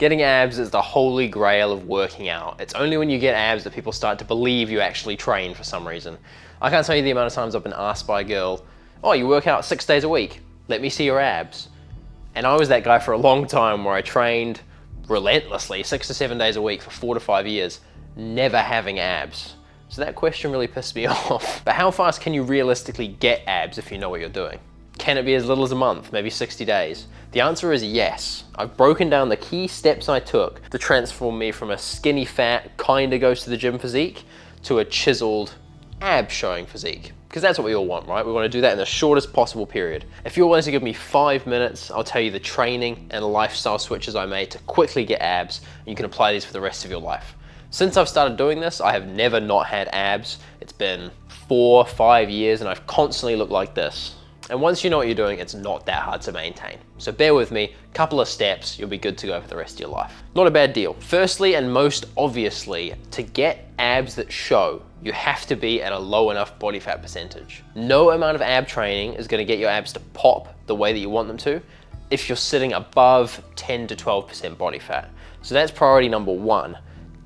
Getting abs is the holy grail of working out. It's only when you get abs that people start to believe you actually train for some reason. I can't tell you the amount of times I've been asked by a girl, oh, you work out 6 days a week, let me see your abs. And I was that guy for a long time where I trained relentlessly 6 to 7 days a week for 4 to 5 years, never having abs. So that question really pissed me off. But how fast can you realistically get abs if you know what you're doing? Can it be as little as a month, maybe 60 days? The answer is yes. I've broken down the key steps I took to transform me from a skinny fat, kinda goes to the gym physique to a chiseled ab showing physique. Because that's what we all want, right? We want to do that in the shortest possible period. If you're willing to give me 5 minutes, I'll tell you the training and lifestyle switches I made to quickly get abs, and you can apply these for the rest of your life. Since I've started doing this, I have never not had abs. It's been 4, 5 years, and I've constantly looked like this. And once you know what you're doing, it's not that hard to maintain. So bear with me, couple of steps, you'll be good to go for the rest of your life. Not a bad deal. Firstly, and most obviously, to get abs that show, you have to be at a low enough body fat percentage. No amount of ab training is gonna get your abs to pop the way that you want them to if you're sitting above 10 to 12% body fat. So that's priority number 1.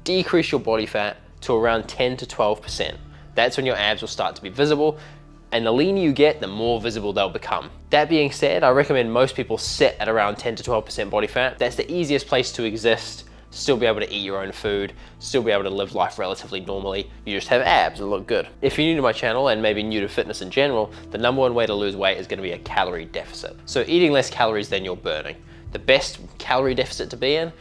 Decrease your body fat to around 10 to 12%. That's when your abs will start to be visible, and the leaner you get, the more visible they'll become. That being said, I recommend most people sit at around 10 to 12% body fat. That's the easiest place to exist, still be able to eat your own food, still be able to live life relatively normally. You just have abs and look good. If you're new to my channel and maybe new to fitness in general, the number one way to lose weight is gonna be a calorie deficit. So eating less calories than you're burning. The best calorie deficit to be in,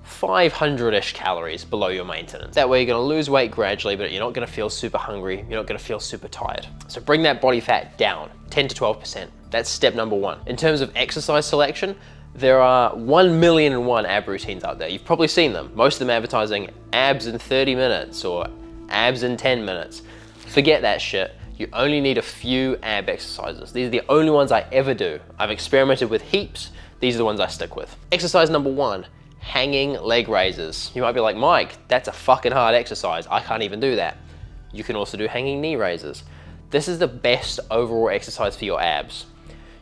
500-ish calories below your maintenance. That way you're gonna lose weight gradually, but you're not gonna feel super hungry, you're not gonna feel super tired. So bring that body fat down, 10 to 12%. That's step number 1. In terms of exercise selection, there are 1,000,001 ab routines out there. You've probably seen them. Most of them advertising abs in 30 minutes or abs in 10 minutes. Forget that shit. You only need a few ab exercises. These are the only ones I ever do. I've experimented with heaps. These are the ones I stick with. Exercise number 1. Hanging leg raises. You might be like, Mike, that's a fucking hard exercise. I can't even do that. You can also do hanging knee raises. This is the best overall exercise for your abs.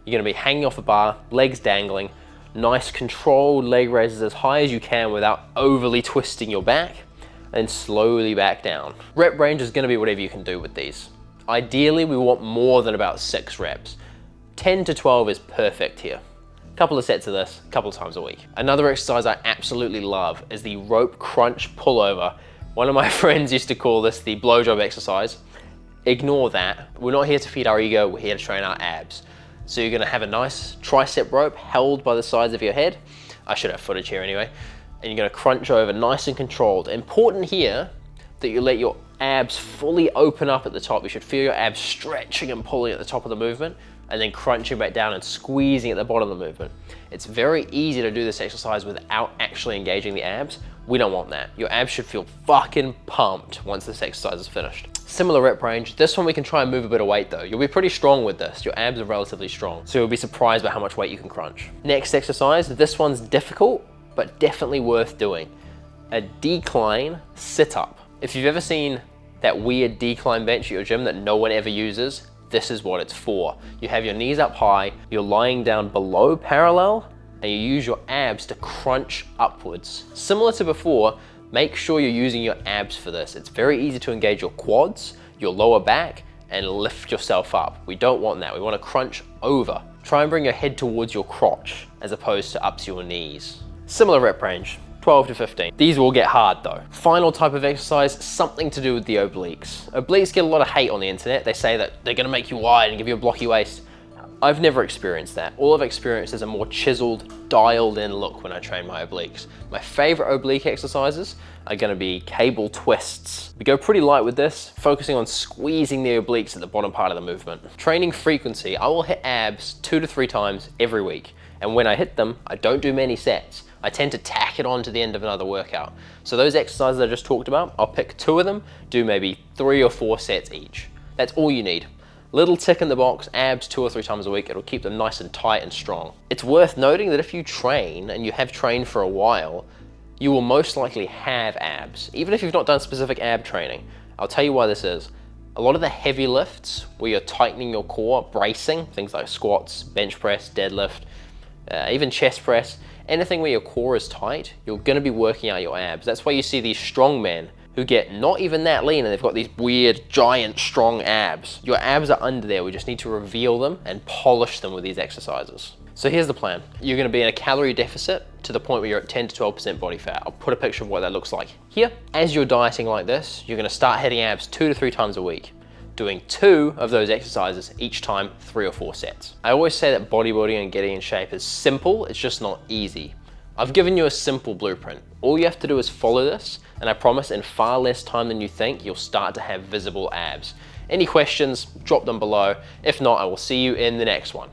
You're gonna be hanging off a bar, legs dangling, nice controlled leg raises as high as you can without overly twisting your back, and slowly back down. Rep range is gonna be whatever you can do with these. Ideally, we want more than about 6 reps. 10 to 12 is perfect here. Couple of sets of this, a couple of times a week. Another exercise I absolutely love is the rope crunch pullover. One of my friends used to call this the blowjob exercise. Ignore that. We're not here to feed our ego, we're here to train our abs. So you're gonna have a nice tricep rope held by the sides of your head. I should have footage here anyway. And you're gonna crunch over nice and controlled. Important here that you let your abs fully open up at the top. You should feel your abs stretching and pulling at the top of the movement, and then crunching back down and squeezing at the bottom of the movement. It's very easy to do this exercise without actually engaging the abs. We don't want that. Your abs should feel fucking pumped once this exercise is finished. Similar rep range. This one we can try and move a bit of weight though. You'll be pretty strong with this. Your abs are relatively strong, so you'll be surprised by how much weight you can crunch. Next exercise, this one's difficult, but definitely worth doing. A decline sit-up. If you've ever seen that weird decline bench at your gym that no one ever uses, this is what it's for. You have your knees up high, you're lying down below parallel, and you use your abs to crunch upwards. Similar to before, make sure you're using your abs for this. It's very easy to engage your quads, your lower back, and lift yourself up. We don't want that. We want to crunch over. Try and bring your head towards your crotch as opposed to up to your knees. Similar rep range. 12 to 15. These will get hard though. Final type of exercise, something to do with the obliques. Obliques get a lot of hate on the internet. They say that they're gonna make you wide and give you a blocky waist. I've never experienced that. All I've experienced is a more chiseled, dialed in look when I train my obliques. My favorite oblique exercises are gonna be cable twists. We go pretty light with this, focusing on squeezing the obliques at the bottom part of the movement. Training frequency, I will hit abs 2 to 3 times every week. And when I hit them, I don't do many sets. I tend to tack it on to the end of another workout. So those exercises I just talked about, I'll pick 2 of them, do maybe 3 or 4 sets each. That's all you need. Little tick in the box, abs 2 or 3 times a week, it'll keep them nice and tight and strong. It's worth noting that if you train, and you have trained for a while, you will most likely have abs, even if you've not done specific ab training. I'll tell you why this is. A lot of the heavy lifts, where you're tightening your core, bracing, things like squats, bench press, deadlift, even chest press, anything where your core is tight, you're gonna be working out your abs. That's why you see these strong men who get not even that lean and they've got these weird, giant, strong abs. Your abs are under there. We just need to reveal them and polish them with these exercises. So here's the plan. You're gonna be in a calorie deficit to the point where you're at 10 to 12% body fat. I'll put a picture of what that looks like here. As you're dieting like this, you're gonna start hitting abs 2 to 3 times a week, doing 2 of those exercises each time, 3 or 4 sets. I always say that bodybuilding and getting in shape is simple, it's just not easy. I've given you a simple blueprint. All you have to do is follow this, and I promise in far less time than you think, you'll start to have visible abs. Any questions, drop them below. If not, I will see you in the next one.